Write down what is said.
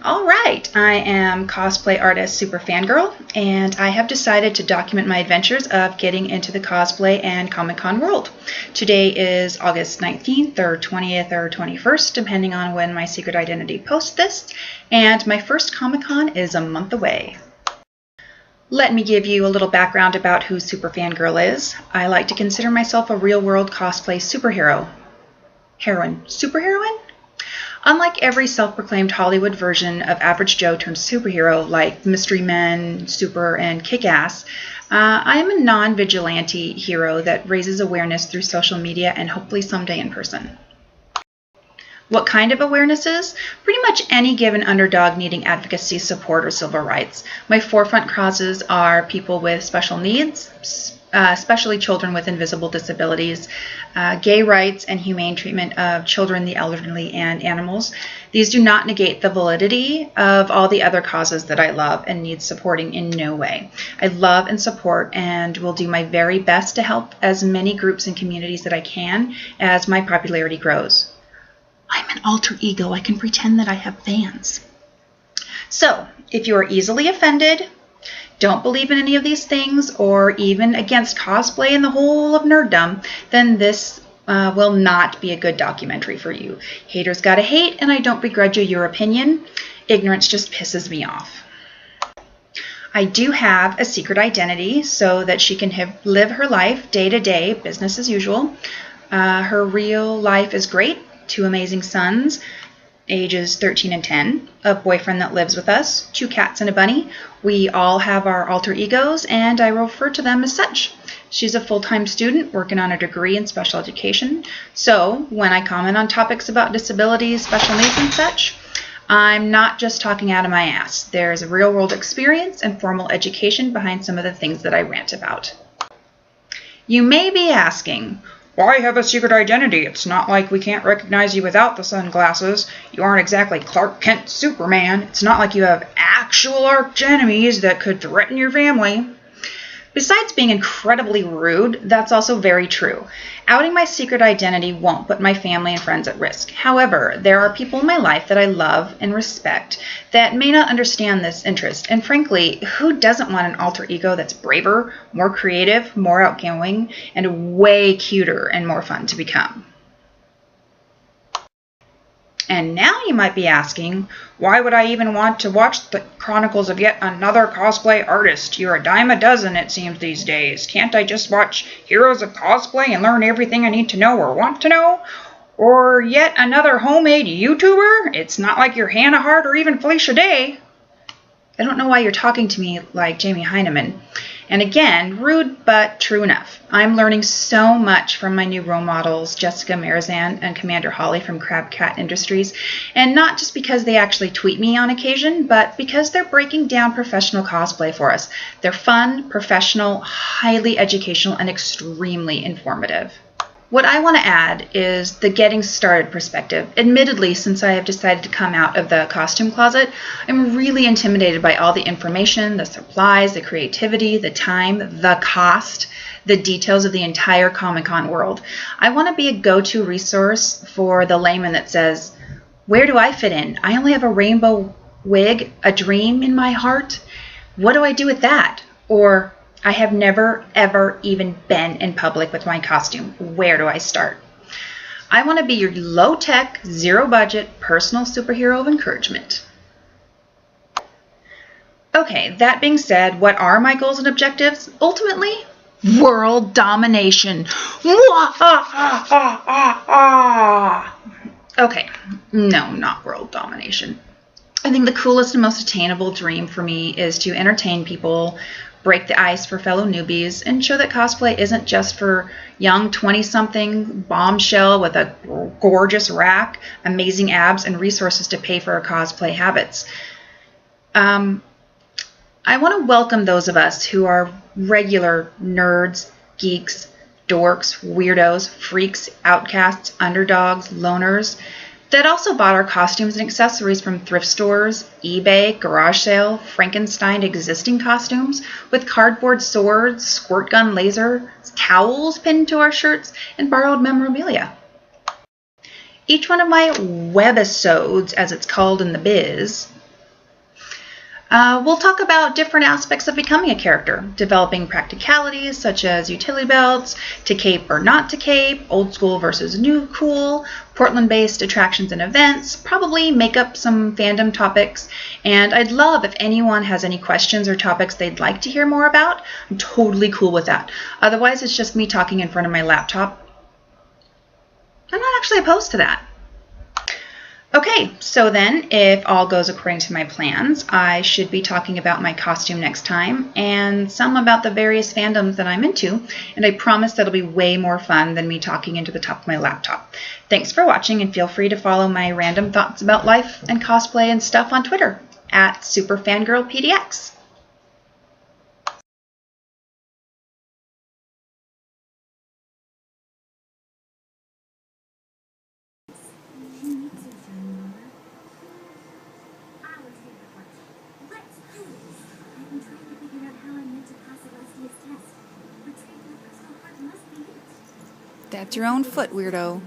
All right, I am cosplay artist Super Fangirl, and I have decided to document my adventures of getting into the cosplay and Comic-Con world. Today is August 19th or 20th or 21st, depending on when my secret identity posts this, and my first Comic-Con is a month away. Let me give you a little background about who Super Fangirl is. I like to consider myself a real-world cosplay superhero. Superheroine? Unlike every self-proclaimed Hollywood version of Average Joe turned superhero like Mystery Men, Super, and Kick-Ass, I am a non-vigilante hero that raises awareness through social media and hopefully someday in person. What kind of awareness is? Pretty much any given underdog needing advocacy, support, or civil rights. My forefront causes are people with special needs, especially children with invisible disabilities, gay rights, and humane treatment of children, the elderly, and animals. These do not negate the validity of all the other causes that I love and need supporting in no way. I love and support and will do my very best to help as many groups and communities that I can as my popularity grows. I'm an alter ego. I can pretend that I have fans. So, if you are easily offended, don't believe in any of these things, or even against cosplay and the whole of nerdom, then this will not be a good documentary for you. Haters gotta hate, and I don't begrudge you your opinion. Ignorance just pisses me off. I do have a secret identity so that she can live her life day to day, business as usual. Her real life is great. 2 amazing sons, ages 13 and 10, a boyfriend that lives with us, 2 cats and a bunny. We all have our alter egos, and I refer to them as such. She's a full-time student working on a degree in special education, so when I comment on topics about disabilities, special needs, and such, I'm not just talking out of my ass. There's a real-world experience and formal education behind some of the things that I rant about. You may be asking, why have a secret identity? It's not like we can't recognize you without the sunglasses. You aren't exactly Clark Kent Superman. It's not like you have actual arch enemies that could threaten your family. Besides being incredibly rude, that's also very true. Outing my secret identity won't put my family and friends at risk. However, there are people in my life that I love and respect that may not understand this interest. And frankly, who doesn't want an alter ego that's braver, more creative, more outgoing, and way cuter and more fun to become? And now you might be asking, why would I even want to watch the chronicles of yet another cosplay artist? You're a dime a dozen, it seems, these days. Can't I just watch Heroes of Cosplay and learn everything I need to know or want to know? Or yet another homemade YouTuber? It's not like you're Hannah Hart or even Felicia Day. I don't know why you're talking to me like Jamie Heineman. And again, rude but true enough. I'm learning so much from my new role models, Jessica Marizan and Commander Holly from Crab Cat Industries, and not just because they actually tweet me on occasion, but because they're breaking down professional cosplay for us. They're fun, professional, highly educational, and extremely informative. What I want to add is the getting started perspective. Admittedly, since I have decided to come out of the costume closet, I'm really intimidated by all the information, the supplies, the creativity, the time, the cost, the details of the entire Comic-Con world. I want to be a go-to resource for the layman that says, where do I fit in? I only have a rainbow wig, a dream in my heart. What do I do with that? Or, I have never, ever even been in public with my costume. Where do I start? I want to be your low-tech, zero-budget, personal superhero of encouragement. Okay, that being said, what are my goals and objectives? Ultimately, world domination. Okay, no, not world domination. I think the coolest and most attainable dream for me is to entertain people, break the ice for fellow newbies, and show that cosplay isn't just for young 20-something bombshell with a gorgeous rack, amazing abs, and resources to pay for our cosplay habits. I want to welcome those of us who are regular nerds, geeks, dorks, weirdos, freaks, outcasts, underdogs, loners, that also bought our costumes and accessories from thrift stores, eBay, garage sale, Frankenstein existing costumes, with cardboard swords, squirt gun laser, towels pinned to our shirts, and borrowed memorabilia. Each one of my webisodes, as it's called in the biz, We'll talk about different aspects of becoming a character, developing practicalities such as utility belts, to cape or not to cape, old school versus new cool, Portland-based attractions and events, probably make up some fandom topics, and I'd love if anyone has any questions or topics they'd like to hear more about. I'm totally cool with that. Otherwise, it's just me talking in front of my laptop. I'm not actually opposed to that. Okay, so then, if all goes according to my plans, I should be talking about my costume next time, and some about the various fandoms that I'm into, and I promise that'll be way more fun than me talking into the top of my laptop. Thanks for watching, and feel free to follow my random thoughts about life and cosplay and stuff on Twitter, at Super FanGirl PDX. That's your own foot, weirdo.